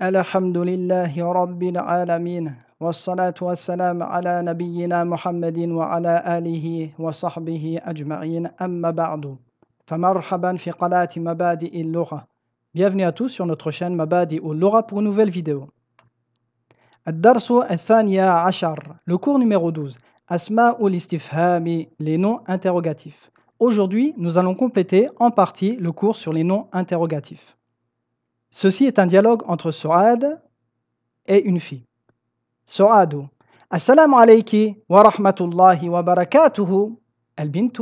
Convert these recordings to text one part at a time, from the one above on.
الحمد لله رب العالمين والصلاة والسلام على نبينا محمد وعلى آله وصحبه أجمعين أما بعد فمرحبا في قناة مبادئ اللغة. Bienvenue à tous sur notre chaîne Mabadi ou Lora pour une nouvelle vidéo. الدرس الثاني عشر, le cours numéro 12, أسماء الاستفهام, les noms interrogatifs. Aujourd'hui, nous allons compléter en partie le cours sur les noms interrogatifs. Ceci est un dialogue entre Su'ad et une fille. Su'ad, Assalamu alayki wa rahmatullahi wa barakatuhu. البنت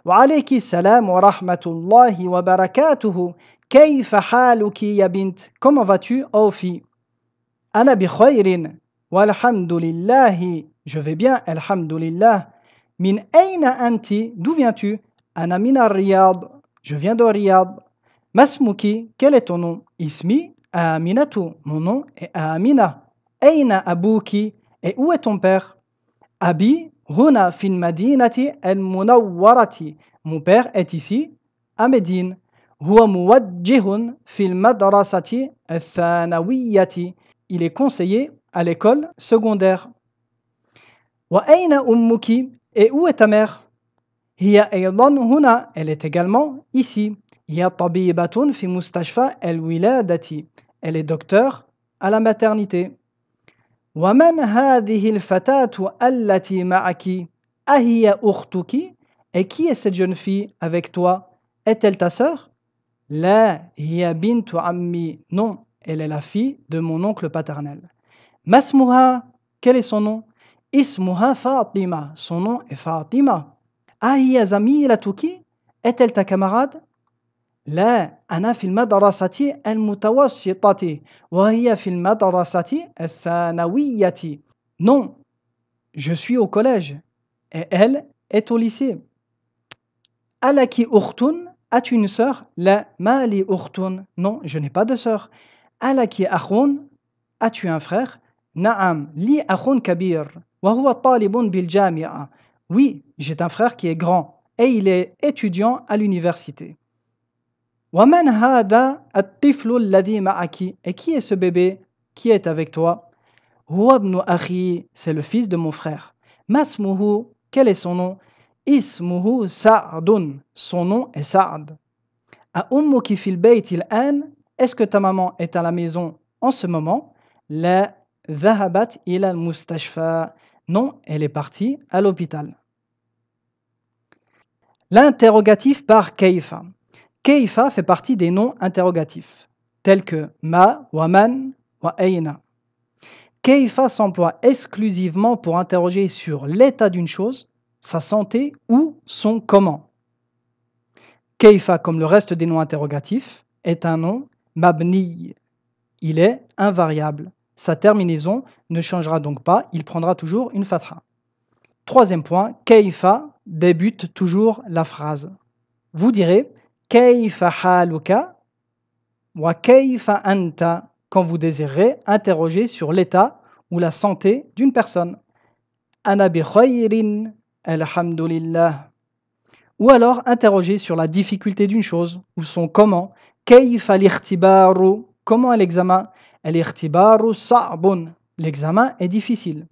وعليك السلام ورحمة الله وبركاته. كيف حالك يا بنت? Comment vas-tu, ô fille? أنا بخير والحمد لله. Je vais bien, alhamdulillah. من أين أنت? D'où viens-tu? أنا من الرياض. Je viens de Riyad. Masmuki, quel est ton nom? Ismi, Aminatu, mon nom est Amina. Aina abuki, et où est ton père? Abi, huna fil madinati al munawwarati. Mon père est ici, à Médine. Huwa muwajjihun fil madrasati al thanawiyati. Il est conseiller à l'école secondaire. Wa aina ummuki, et où est ta mère? Hiya aydan huna, elle est également ici. هي طبيبة في مستشفى الولادة. Elle est docteur à la maternité. ومن هذه الفتاة التي معك؟ أهي أختك? Et qui est cette jeune fille avec toi? Est-elle ta sœur? لا هي بنت عمي. Non, elle est la fille de mon oncle paternel. ما اسمها? Quel est son nom? اسمها فاطمة. Son nom est Fatima. أهي زميلتك? Est-elle ta camarade? لا أنا في المدرسة المتوسطة وهي في المدرسة الثانوية. Non, je suis au collège et elle est au lycée. ألك أخت? As-tu une sœur? لا ما لي أخت. Non, je n'ai pas de sœur. ألك أخ? As-tu un frère? نعم لي أخ كبير وهو طالب بالجامعة. Oui, j'ai un frère qui est grand et il est étudiant à l'université. ومن هذا الطفل الذي معك? Et qui est ce bébé qui est avec toi? هو ابن أخي. C'est le fils de mon frère. ما اسمه? Quel est son nom? اسمه سعد. Son nom est Saad. أأمك في البيت الآن? Est-ce que ta maman est à la maison en ce moment? لا ذهبت إلى المستشفى. Non, elle est partie à l'hôpital. L'interrogatif par كيف. Keifa fait partie des noms interrogatifs, tels que ma, wa man, wa aina. Keifa s'emploie exclusivement pour interroger sur l'état d'une chose, sa santé ou son comment. Keifa, comme le reste des noms interrogatifs, est un nom mabni. Il est invariable. Sa terminaison ne changera donc pas, il prendra toujours une fatha. Troisième point, Keifa débute toujours la phrase. Vous direz Kayfa haluka wa kayfa anta quand vous désirez interroger sur l'état ou la santé d'une personne. Ana bi khayrin, alhamdulillah. Ou alors interroger sur la difficulté d'une chose ou son comment. Kayfa l'ikhtibaru, comment est l'examen? L'ikhtibaru sa'bun, l'examen est difficile.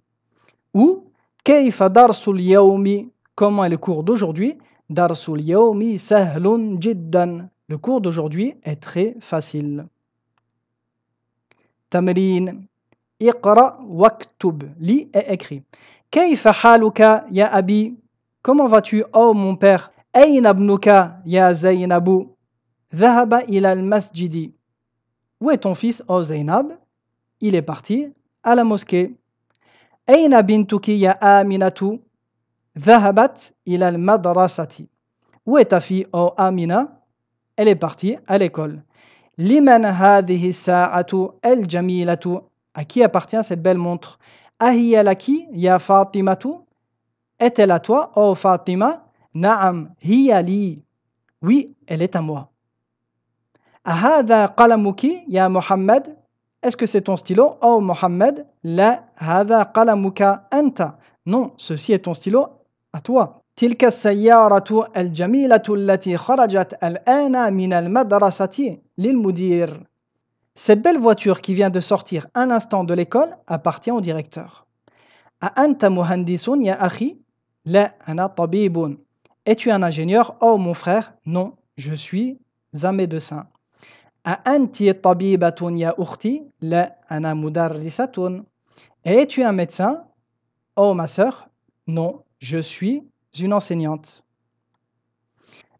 Ou kayfa darsul yawmi, comment est le cours d'aujourd'hui? Darsul yawmi sahlun jiddan. Le cours d'aujourd'hui est très facile. Tamrin. Iqra waktub. Lis et écris. Kayfa haluka ya abi? Comment vas-tu, oh mon père? Ayna ibnuka ya Zaynabu? Dhahaba ila al-masjidi. Où est ton fils, oh Zaynab? Il est parti à la mosquée. Ayna bintuki ya Aminatu? ذهبت إلى المدرسة. Où est ta fille, oh Amina? Elle est partie à l'école. لمن هذه الساعة الجميلة? À qui appartient cette belle montre? أهي لك يا فاطمة? Est-elle à toi, oh Fatima? نعم هي لي. Oui, elle est à moi. أهذا قلمك يا محمد? Est-ce que c'est ton stylo, oh Mohammed? لا هذا قلمك أنت. Non, ceci est ton stylo à toi. تلك السيارة الجميلة التي خرجت الآن من المدرسة للمدير. Cette belle voiture qui vient de sortir un instant de l'école appartient au directeur. أأنت مهندس يا أخي؟ لا أنا طبيب. Es-tu un ingénieur? Oh mon frère, non, je suis un médecin. أأنت طبيبة يا أختي؟ لا أنا مدرسة. Es-tu un médecin? Oh ma sœur, non, je suis une enseignante.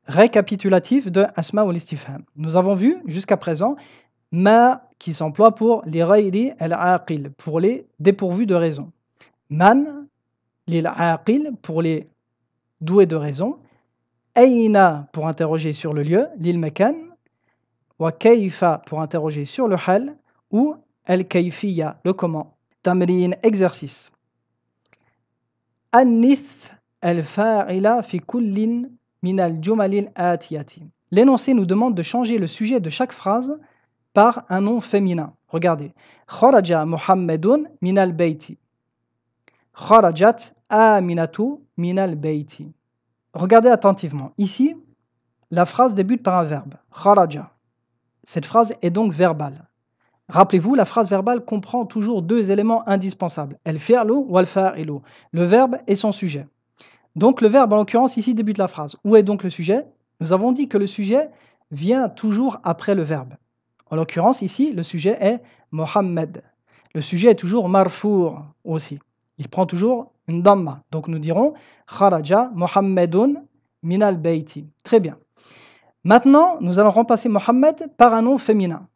Récapitulatif de Asma ou l'istifham. Nous avons vu jusqu'à présent ma qui s'emploie pour les ghayri al-aqil, pour les dépourvus de raison. Man, lil aqil, pour les doués de raison. Aina, pour interroger sur le lieu, lil makan. Wa kayfa, pour interroger sur le hal. Ou al-kayfiya, le comment. Tamrin, exercice. Annith al-fa'ila fi kullin min al-jumal al-atiyati. L'énoncé nous demande de changer le sujet de chaque phrase par un nom féminin. Regardez. Kharaja Muhammadun min al-bayti. Kharajat Aminatu min al-bayti. Regardez attentivement. Ici, la phrase débute par un verbe. Kharaja. Cette phrase est donc verbale. Rappelez-vous, la phrase verbale comprend toujours deux éléments indispensables. El-fi'lu ou al-fa'ilu. Le verbe et son sujet. Donc le verbe, en l'occurrence, ici débute la phrase. Où est donc le sujet? Nous avons dit que le sujet vient toujours après le verbe. En l'occurrence, ici, le sujet est Mohammed. Le sujet est toujours marfour aussi. Il prend toujours une damma. Donc nous dirons Kharaja Muhammadun min al-bayti. Très bien. Maintenant, nous allons remplacer Mohammed par un nom féminin.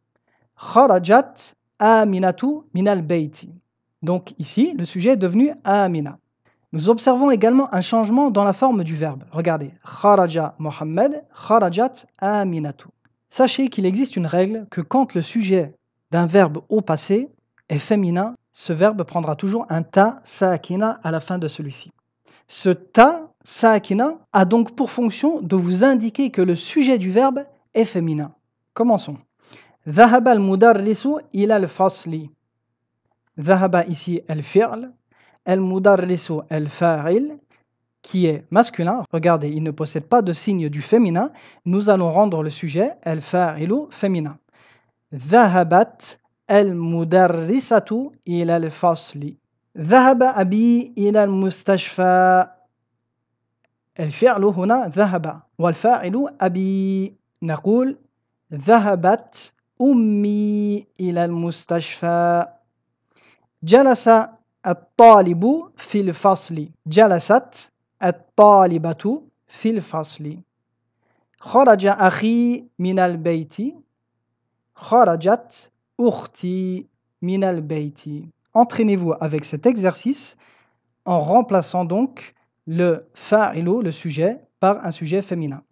Kharajat Aminatu min al-bayti. Donc ici, le sujet est devenu Amina. Nous observons également un changement dans la forme du verbe. Regardez. Kharaja Mohammed, Kharajat Aminatu. Sachez qu'il existe une règle que quand le sujet d'un verbe au passé est féminin, ce verbe prendra toujours un ta sakina à la fin de celui-ci. Ce ta sakina a donc pour fonction de vous indiquer que le sujet du verbe est féminin. Commençons. Dhahaba al-mudarrisu ila al-fasli. Dhahaba ici al-fi'l, al-mudarrisu al-fa'il, qui est masculin. Regardez, il ne possède pas de signe du féminin. Nous allons rendre le sujet al-fa'ilu féminin. Dhahabat al-mudarrisatu ila al-fasli. Dhahaba abi ila al-mustashfa. الفعل هنا ذهب والفاعل أبي. نقول ذهبت أمي إلى المستشفى. جلس الطالب في الفصل. جلست الطالبة في الفصل. خرج أخي من البيت. خرجت أختي من البيت. Entraînez-vous avec cet exercice en remplaçant donc le fa'ilu, le sujet, par un sujet féminin.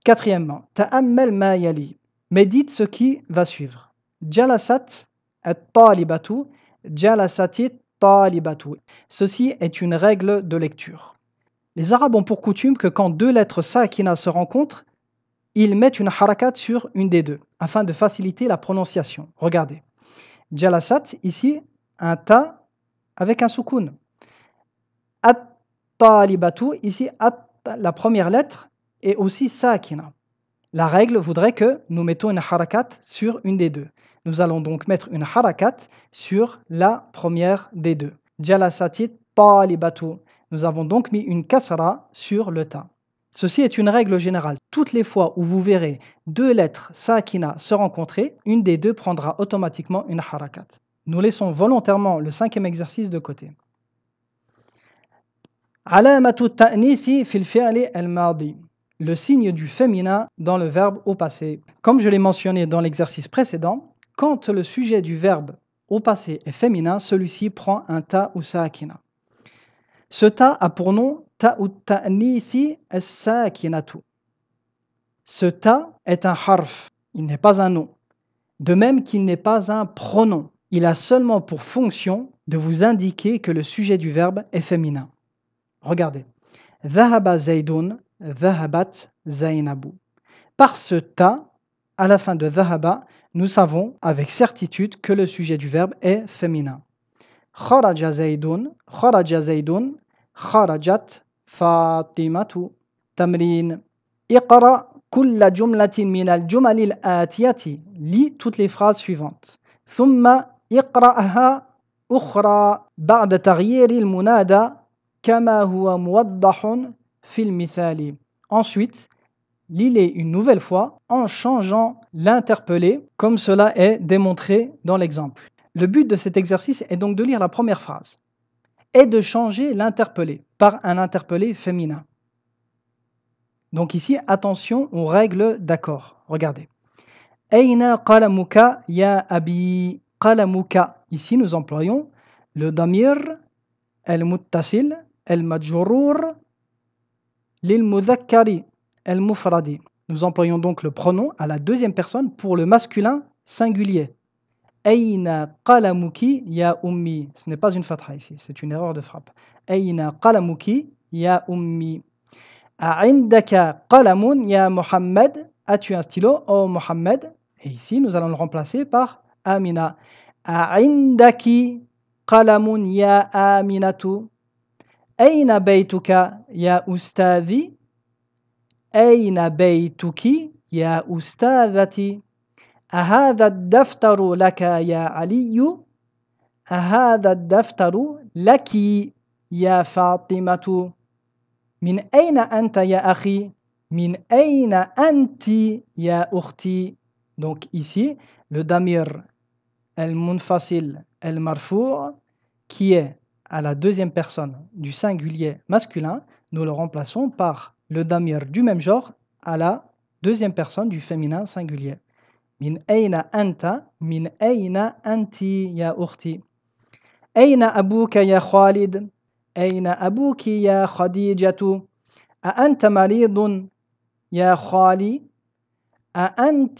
Quatrièmement, ta'ammal ma yali. Médite ce qui va suivre. Jalasat at-talibatu, jalasati talibatu. Ceci est une règle de lecture. Les Arabes ont pour coutume que quand deux lettres sakina se rencontrent, ils mettent une harakat sur une des deux, afin de faciliter la prononciation. Regardez. Jalasat, ici, un ta avec un soukoun. At-talibatu, ici, la première lettre est aussi sakina. La règle voudrait que nous mettons une harakat sur une des deux. Nous allons donc mettre une harakat sur la première des deux. Jalasati talibatu. Nous avons donc mis une kasra sur le ta. Ceci est une règle générale. Toutes les fois où vous verrez deux lettres sakina se rencontrer, une des deux prendra automatiquement une harakat. Nous laissons volontairement le cinquième exercice de côté. Alamatu ta'nisi fil fi'li al-madi. Le signe du féminin dans le verbe au passé. Comme je l'ai mentionné dans l'exercice précédent, quand le sujet du verbe au passé est féminin, celui-ci prend un ta ou sakina. Ce ta a pour nom ta'u ta'nisi as-sakinatu. Ce ta est un harf, il n'est pas un nom. De même qu'il n'est pas un pronom. Il a seulement pour fonction de vous indiquer que le sujet du verbe est féminin. Regardez. Dhahaba Zaydun, dhahabat Zainabu. Par ce ta, à la fin de dhahaba, nous savons avec certitude que le sujet du verbe est féminin. Kharaja Zaydun, kharajat Fatimatu. Tamrin. Iqra كل جملة من الجمل الآتية. Lis toutes les phrases suivantes. ثم اقرأها أخرى بعد تغيير المنادى كما هو موضح في المثال. Ensuite, lis-les une nouvelle fois en changeant l'interpellé comme cela est démontré dans l'exemple. Le but de cet exercice est donc de lire la première phrase et de changer l'interpellé par un interpellé féminin. Donc ici, attention aux règles d'accord. Regardez. Aina qalamuka ya abi. Qalamuka. Ici, nous employons le damir, al-muttasil, al-majrur, lil-mudhakkari, al-mufradi. Nous employons donc le pronom à la deuxième personne pour le masculin singulier. Aina qalamuki ya ummi. Ce n'est pas une fatha ici, c'est une erreur de frappe. Aina qalamuki ya ummi. A'indaka qalamun ya Muhammad. As-tu un stylo, oh Muhammad? Et ici, nous allons le remplacer par Amina. A'indaki qalamun ya Aminatu. Aina baytuka ya ustadhi. Aina baytuki ya ustadhati. أهذا الدفتر لك يا علي أهذا الدفتر لك يا فاطمة من أين أنت يا أخي من أين أنت يا أختي. Donc ici le damir al-munfasil al-marfou' qui est à la deuxième personne du singulier masculin, nous le remplaçons par le damir du même genre à la deuxième personne du féminin singulier. من أين أنت من أين أنت يا أختي. أين أبوك يا خالد أين أبوك يا خديجة. أأنت مريض يا خالي أأنت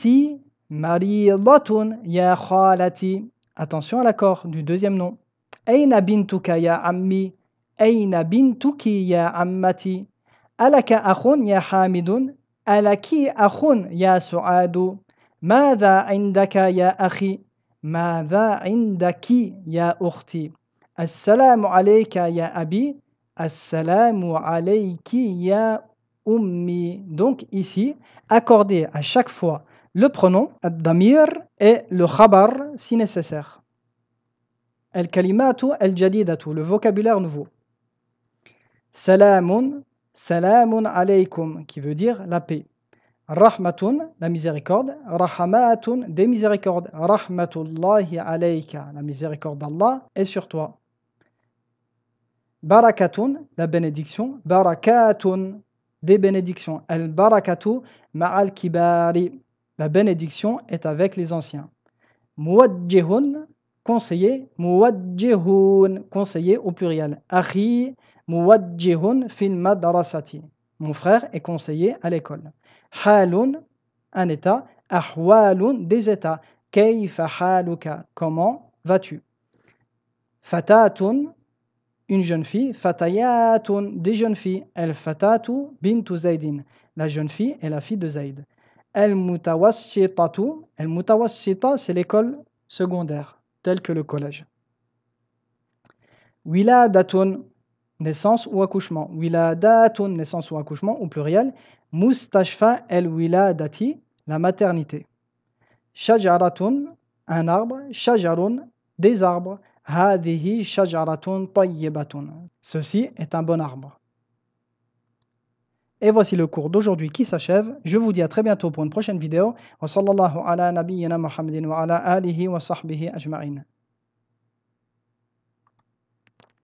مريضة يا خالتي. Attention à l'accord du deuxième nom. أين بنتك يا عمي أين بنتك يا عمتي. ألك أخ يا حامد ألك أخ يا سعاد. ماذا عندك يا أخي ماذا عندك يا أختي. السلام عليك يا أبي السلام عليك يا أمي. Donc ici, accordez à chaque fois le pronom ad-damir et le khabar si nécessaire. Al-kalimatu al-jadidatu, le vocabulaire nouveau. Salamun, salamun alaykum, qui veut dire la paix. Rahmatun, la miséricorde. Rahamatun, des miséricordes. Rahmatullahi alayka, la miséricorde d'Allah est sur toi. Barakatun, la bénédiction. Barakatun, des bénédictions. Al-barakatu ma'al kibari, la bénédiction est avec les anciens. Muwajjihun, conseiller. Muwajjihun, conseiller au pluriel. Akhi muwajjihun fil madrasati, mon frère est conseiller à l'école. Halun, un état. Ahwalun, des états. Kayfa haluka, comment vas-tu. Fatatun, une jeune fille. Fatayatun, des jeunes filles. Al-fatatu bintu Zaydin, la jeune fille est la fille de Zayd. Al-mutawassitatu, al-mutawassita, c'est l'école secondaire, telle que le collège. Wiladatun, naissance ou accouchement. Wiladatun, naissance ou accouchement au pluriel. Mustashfa el-wiladati, la maternité. Shajaratun, un arbre. Shajarun, des arbres. Hadihi shajaratun tayyibatun, ceci est un bon arbre. Et voici le cours d'aujourd'hui qui s'achève. Je vous dis à très bientôt pour une prochaine vidéo. Wa sallallahu ala nabiyyina Muhammadin wa ala alihi wa sahbihi ajma'in.